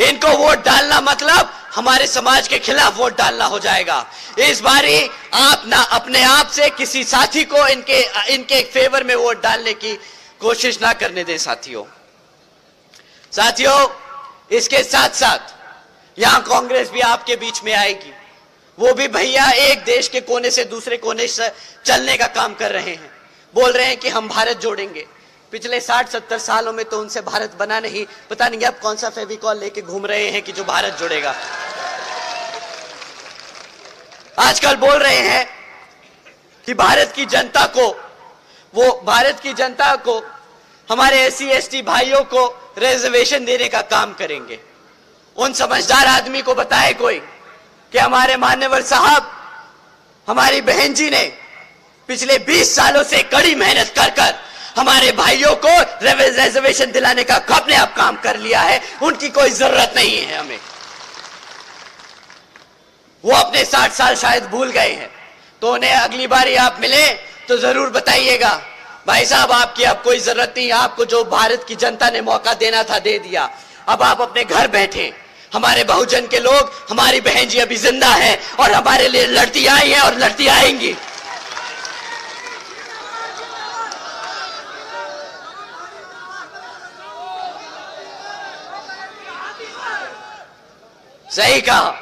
इनको वोट डालना मतलब हमारे समाज के खिलाफ वोट डालना हो जाएगा। इस बारी आप ना अपने आप से किसी साथी को इनके फेवर में वोट डालने की कोशिश ना करने दें साथियों। इसके साथ साथ यहां कांग्रेस भी आपके बीच में आएगी। वो भी भैया एक देश के कोने से दूसरे कोने से चलने का काम कर रहे हैं, बोल रहे हैं कि हम भारत जोड़ेंगे। पिछले 60-70 सालों में तो उनसे भारत बना नहीं, पता नहीं अब कौन सा फेविकॉल लेके घूम रहे हैं कि जो भारत जोड़ेगा। आजकल बोल रहे हैं कि भारत की जनता को हमारे SC/ST भाइयों को रिजर्वेशन देने का काम करेंगे। उन समझदार आदमी को बताए कोई कि हमारे मान्यवर साहब, हमारी बहन जी ने पिछले 20 सालों से कड़ी मेहनत कर हमारे भाइयों को रिजर्वेशन दिलाने का अपने आप काम कर लिया है, उनकी कोई जरूरत नहीं है हमें। वो अपने 60 साल शायद भूल गए हैं, तो उन्हें अगली बारी आप मिले तो जरूर बताइएगा, भाई साहब आपकी अब कोई जरूरत नहीं, आपको जो भारत की जनता ने मौका देना था दे दिया, अब आप अपने घर बैठे। हमारे बहुजन के लोग, हमारी बहन जी अभी जिंदा है और हमारे लिए लड़ती आई है और लड़ती आएंगी। सही कहा।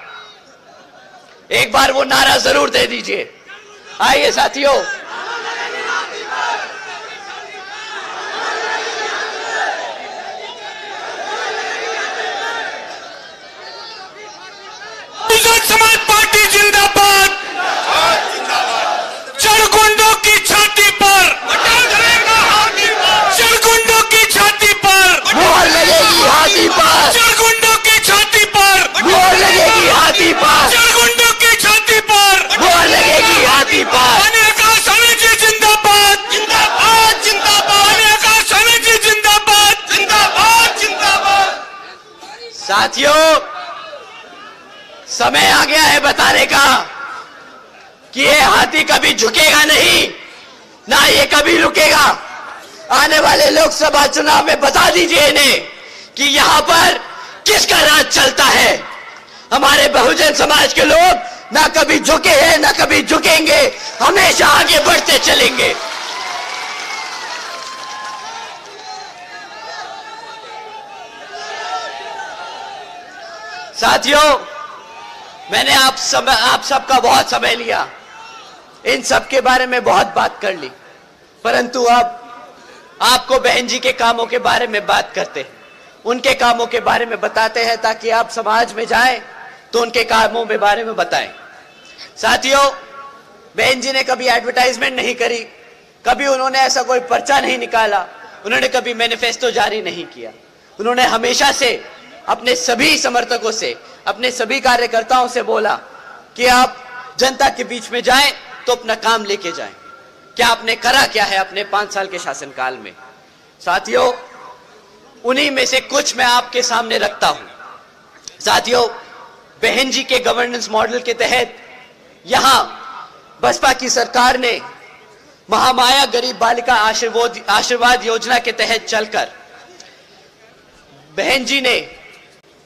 एक बार वो नारा जरूर दे दीजिए। आइए साथियों, बहुजन समाज पार्टी जिंदाबाद। चरगुंडों की छाती पर, चरगुंडों की छाती पर मोहर लगेगी हाथी पर, चरगुंडों की छाती पर मोहर लगेगी हाथी पर, चरगुंडों की छाती पर मोहर लगेगी हाथी पर। अनेका समिति जिंदाबाद, जिंदाबाद, जिंदाबाद। अनेका समिति जिंदाबाद, जिंदाबाद, जिंदाबाद। साथियों, समय आ गया है बताने का कि ये हाथी कभी झुकेगा नहीं, ना ये कभी रुकेगा। आने वाले लोकसभा चुनाव में बता दीजिए इन्हें कि यहां पर किसका राज चलता है। हमारे बहुजन समाज के लोग ना कभी झुके हैं, ना कभी झुकेंगे, हमेशा आगे बढ़ते चलेंगे। साथियों, मैंने आप सबका बहुत समय लिया, इन सब के बारे में बहुत बात कर ली, परंतु अब आपको बहन जी के कामों के बारे में बात करते हैं, उनके कामों के बारे में बताते हैं, ताकि आप समाज में जाएं तो उनके कामों के बारे में बताएं। साथियों, बहन जी ने कभी एडवर्टाइजमेंट नहीं करी, कभी उन्होंने ऐसा कोई पर्चा नहीं निकाला, उन्होंने कभी मैनिफेस्टो जारी नहीं किया। उन्होंने हमेशा से अपने सभी समर्थकों से, अपने सभी कार्यकर्ताओं से बोला कि आप जनता के बीच में जाएं तो अपना काम लेके जाएं। क्या आपने करा क्या है अपने 5 साल के शासनकाल में? साथियों, उन्हीं में से कुछ मैं आपके सामने रखता हूं। साथियों, बहन जी के गवर्नेंस मॉडल के तहत यहां बसपा की सरकार ने महामाया गरीब बालिका आशीर्वाद योजना के तहत चलकर बहन जी ने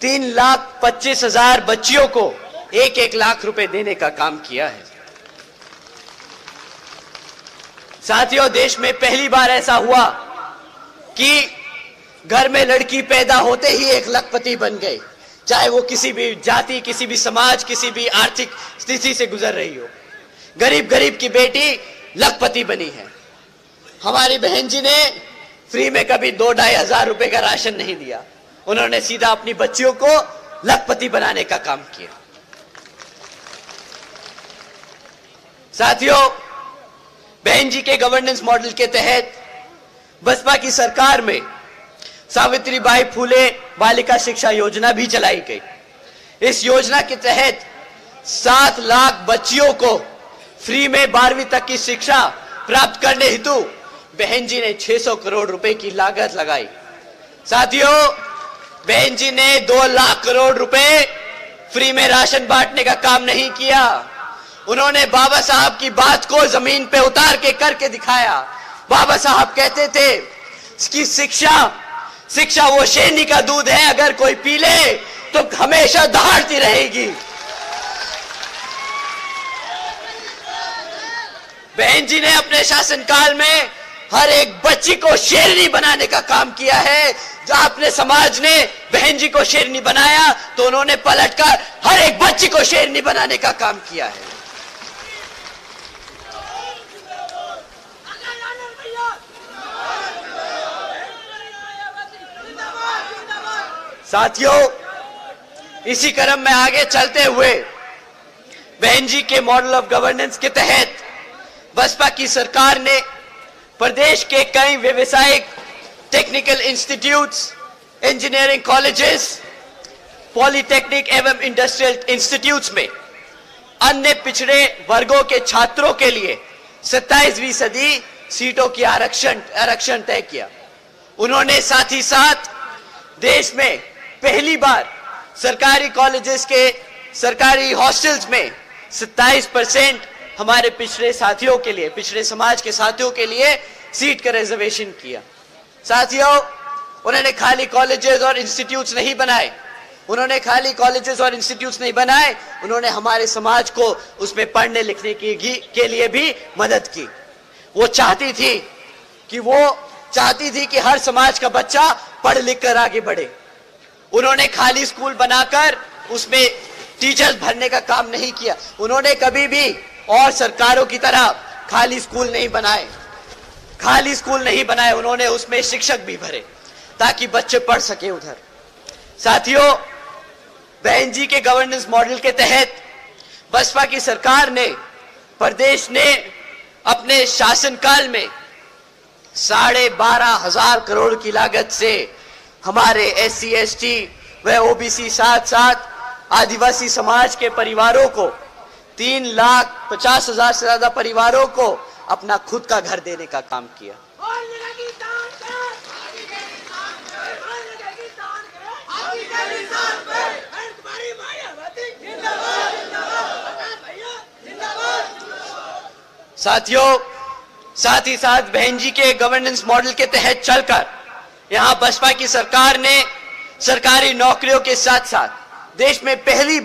3,25,000 बच्चियों को 1-1 लाख रुपए देने का काम किया है। साथियों, देश में पहली बार ऐसा हुआ कि घर में लड़की पैदा होते ही एक लखपति बन गए, चाहे वो किसी भी जाति, किसी भी समाज, किसी भी आर्थिक स्थिति से गुजर रही हो। गरीब की बेटी लखपति बनी है। हमारी बहन जी ने फ्री में कभी 2-2.5 हजार रुपए का राशन नहीं दिया, उन्होंने सीधा अपनी बच्चियों को लखपति बनाने का काम किया। साथियों, बहन जी के गवर्नेंस मॉडल के तहत बसपा की सरकार में सावित्रीबाई फुले बालिका शिक्षा योजना भी चलाई गई। इस योजना के तहत 7 लाख बच्चियों को फ्री में 12वीं तक की शिक्षा प्राप्त करने हेतु बहन जी ने 600 करोड़ रुपए की लागत लगाई। साथियों, बहन जी ने 2 लाख करोड़ रुपए फ्री में राशन बांटने का काम नहीं किया, उन्होंने बाबा साहब की बात को जमीन पे उतार के करके दिखाया। बाबा साहब कहते थे कि शिक्षा वो शेरनी का दूध है, अगर कोई पी ले तो हमेशा दहाड़ती रहेगी। बहन जी ने अपने शासनकाल में हर एक बच्ची को शेरनी बनाने का काम किया है। जब अपने समाज ने बहन जी को शेरनी बनाया तो उन्होंने पलटकर हर एक बच्ची को शेरनी बनाने का काम किया है। साथियों, इसी क्रम में आगे चलते हुए बहन जी के मॉडल ऑफ गवर्नेंस के तहत बसपा की सरकार ने प्रदेश के कई व्यवसायिक technical institutes, engineering colleges, polytechnic एवं इंडस्ट्रियल इंस्टीट्यूट्स में अन्य पिछड़े वर्गों के छात्रों के लिए 27% सीटों की आरक्षण तय किया। उन्होंने साथ ही साथ देश में पहली बार सरकारी कॉलेजेस के सरकारी हॉस्टल्स में 27% हमारे पिछड़े साथियों के लिए, पिछड़े समाज के साथियों के लिए सीट का रिजर्वेशन किया। साथियों, उन्होंने खाली कॉलेजेस और इंस्टीट्यूट्स नहीं बनाए, उन्होंने हमारे समाज को उसमें पढ़ने लिखने के लिए भी मदद की। वो चाहती थी कि हर समाज का बच्चा पढ़ लिख कर आगे बढ़े। उन्होंने खाली स्कूल बनाकर उसमें टीचर्स भरने का काम नहीं किया। उन्होंने कभी भी और सरकारों की तरह खाली स्कूल नहीं बनाए, उन्होंने उसमें शिक्षक भी भरे ताकि बच्चे पढ़ सके उधर। साथियों, बहन जी के गवर्नेंस मॉडल के तहत बसपा की सरकार ने, प्रदेश ने अपने शासनकाल में 12,500 करोड़ की लागत से हमारे SC ST व OBC साथ साथ आदिवासी समाज के परिवारों को 3,50,000 से ज्यादा परिवारों को अपना खुद का घर देने का काम किया। साथियों, साथ ही साथ बहन जी के गवर्नेंस मॉडल के तहत चलकर यहां बसपा की सरकार ने सरकारी नौकरियों के साथ साथ देश में पहली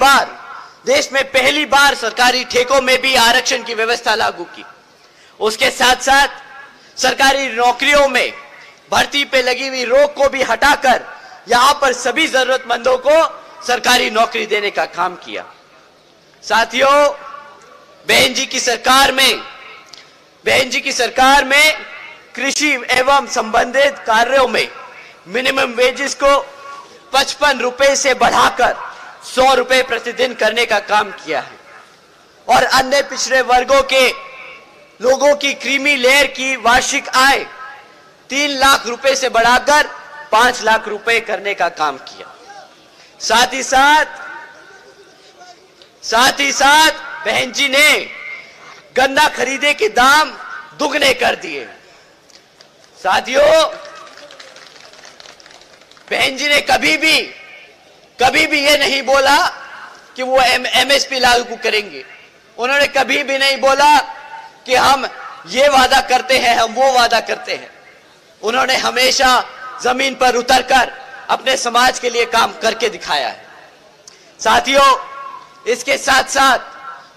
बार सरकारी ठेकों में भी आरक्षण की व्यवस्था लागू की। उसके साथ साथ सरकारी नौकरियों में भर्ती पे लगी हुई रोक को भी हटाकर यहां पर सभी जरूरतमंदों को सरकारी नौकरी देने का काम किया। साथियों, बहन जी की सरकार में कृषि एवं संबंधित कार्यों में मिनिमम वेजेस को 55 रुपए से बढ़ाकर 100 रुपए प्रतिदिन करने का काम किया है और अन्य पिछड़े वर्गों के लोगों की क्रीमी लेयर की वार्षिक आय 3 लाख रुपए से बढ़ाकर 5 लाख रुपए करने का काम किया। साथ ही साथ बहन जी ने गन्ना खरीदे के दाम दुगने कर दिए। साथियों, बहन जी ने कभी भी ये नहीं बोला कि वो MSP लागू करेंगे। उन्होंने कभी भी नहीं बोला कि हम ये वादा करते हैं, हम वो वादा करते हैं। उन्होंने हमेशा जमीन पर उतरकर अपने समाज के लिए काम करके दिखाया है। साथियों, इसके साथ साथ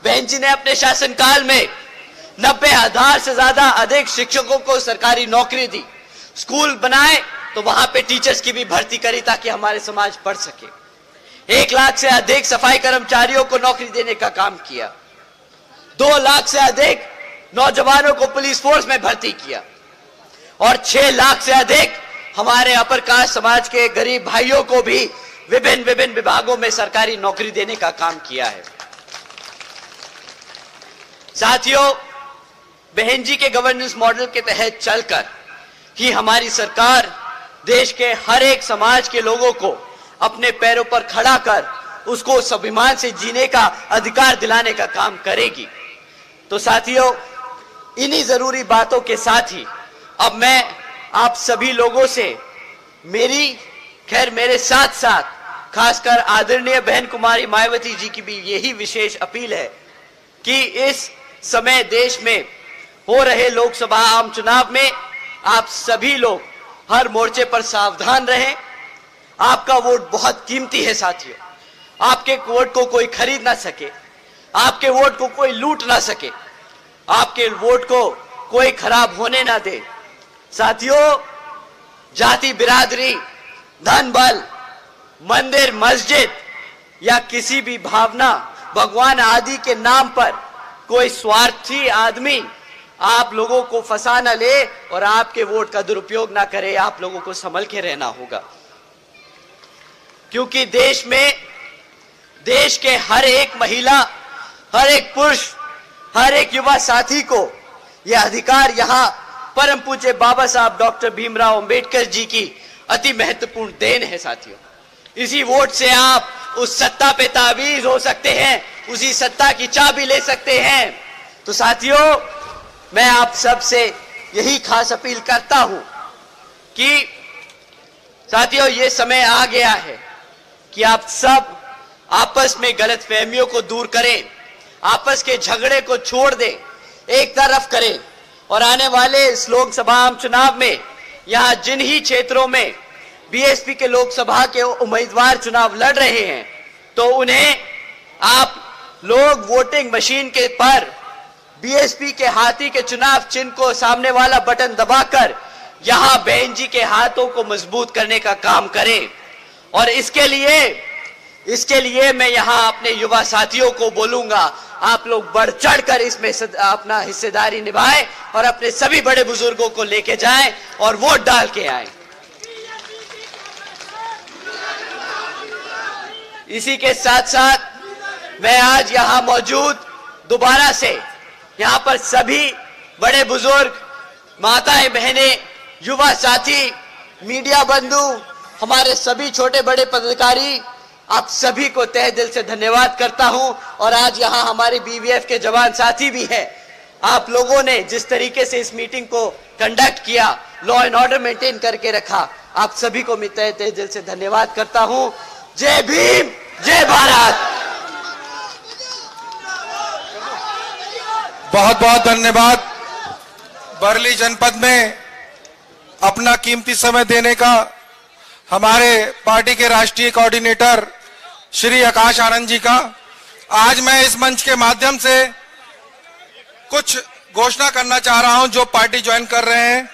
बहन जी ने अपने शासनकाल में 90,000 से ज्यादा अधिक शिक्षकों को सरकारी नौकरी दी। स्कूल बनाए तो वहां पे टीचर्स की भी भर्ती करी ताकि हमारे समाज पढ़ सके। 1 लाख से अधिक सफाई कर्मचारियों को नौकरी देने का काम किया। 2 लाख से अधिक नौजवानों को पुलिस फोर्स में भर्ती किया और 6 लाख से अधिक हमारे अपर कास्ट समाज के गरीब भाइयों को भी विभिन्न विभागों में सरकारी नौकरी देने का काम किया है। साथियों, बहन जी के गवर्नेंस मॉडल के तहत चलकर ही हमारी सरकार देश के हर एक समाज के लोगों को अपने पैरों पर खड़ा कर उसको स्वाभिमान से जीने का अधिकार दिलाने का काम करेगी। तो साथियों, इन्हीं जरूरी बातों के साथ ही अब मैं आप सभी लोगों से मेरे साथ साथ खासकर आदरणीय बहन कुमारी मायावती जी की भी यही विशेष अपील है कि इस समय देश में हो रहे लोकसभा आम चुनाव में आप सभी लोग हर मोर्चे पर सावधान रहें। आपका वोट बहुत कीमती है साथियों। आपके वोट को कोई खरीद ना सके, आपके वोट को कोई लूट ना सके, आपके वोट को कोई खराब होने ना दे। साथियों, जाति बिरादरी, धन बल, मंदिर मस्जिद या किसी भी भावना भगवान आदि के नाम पर कोई स्वार्थी आदमी आप लोगों को फंसा न ले और आपके वोट का दुरुपयोग ना करे। आप लोगों को संभल के रहना होगा, क्योंकि देश के हर एक महिला, हर एक पुरुष, हर एक युवा साथी को यह अधिकार यहाँ परम पूज्य बाबा साहब डॉक्टर भीमराव अंबेडकर जी की अति महत्वपूर्ण देन है। साथियों, इसी वोट से आप उस सत्ता पे ताबीज हो सकते हैं, उसी सत्ता की चाबी ले सकते हैं। तो साथियों, मैं आप सब से यही खास अपील करता हूं कि साथियों, ये समय आ गया है कि आप सब आपस में गलतफहमियों को दूर करें, आपस के झगड़े को छोड़ दें, एक तरफ करें और आने वाले इस लोकसभा आम चुनाव में यहां जिन ही क्षेत्रों में बीएसपी के लोकसभा के उम्मीदवार चुनाव लड़ रहे हैं तो उन्हें आप लोग वोटिंग मशीन के पर बीएसपी के हाथी के चुनाव चिन्ह को सामने वाला बटन दबाकर यहां बहन जी के हाथों को मजबूत करने का काम करें। और इसके लिए इसके लिए मैं यहां अपने युवा साथियों को बोलूंगा, आप लोग बढ़ चढ़कर इसमें अपना हिस्सेदारी निभाएं और अपने सभी बड़े बुजुर्गों को लेके जाएं और वोट डाल के आएं। इसी के साथ साथ मैं आज यहां मौजूद दोबारा से यहां पर सभी बड़े बुजुर्ग, माताएं, बहनें, युवा साथी, मीडिया बंधु, हमारे सभी छोटे बड़े पदाधिकारी, आप सभी को तहे दिल से धन्यवाद करता हूं। और आज यहां हमारे बीवीएफ के जवान साथी भी हैं। आप लोगों ने जिस तरीके से इस मीटिंग को कंडक्ट किया, लॉ एंड ऑर्डर मेंटेन करके रखा, आप सभी को मैं तहे दिल से धन्यवाद करता हूं। जय भीम, जय भारत। बहुत बहुत धन्यवाद। बरली जनपद में अपना कीमती समय देने का हमारे पार्टी के राष्ट्रीय कोऑर्डिनेटर श्री आकाश आनंद जी का। आज मैं इस मंच के माध्यम से कुछ घोषणा करना चाह रहा हूं जो पार्टी ज्वाइन कर रहे हैं।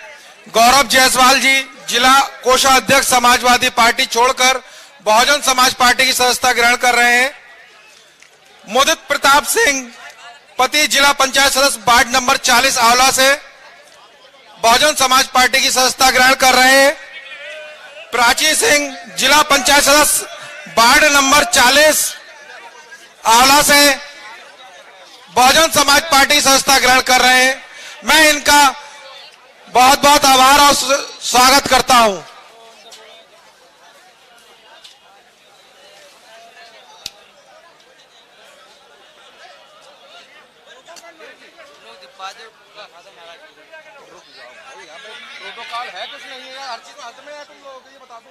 गौरव जायसवाल जी जिला कोषाध्यक्ष समाजवादी पार्टी छोड़कर बहुजन समाज पार्टी की सदस्यता ग्रहण कर रहे हैं। मुदित प्रताप सिंह पति जिला पंचायत सदस्य वार्ड नंबर 40 आंवला से बहुजन समाज पार्टी की सदस्यता ग्रहण कर रहे हैं। प्राची सिंह जिला पंचायत सदस्य वार्ड नंबर 40 आंवला से बहुजन समाज पार्टी सदस्यता ग्रहण कर रहे हैं। मैं इनका बहुत बहुत आभार और स्वागत करता हूं। प्रोटोकॉल है कुछ नहीं है, हर चीज में अंत में है, तुम लोग ये बता दो।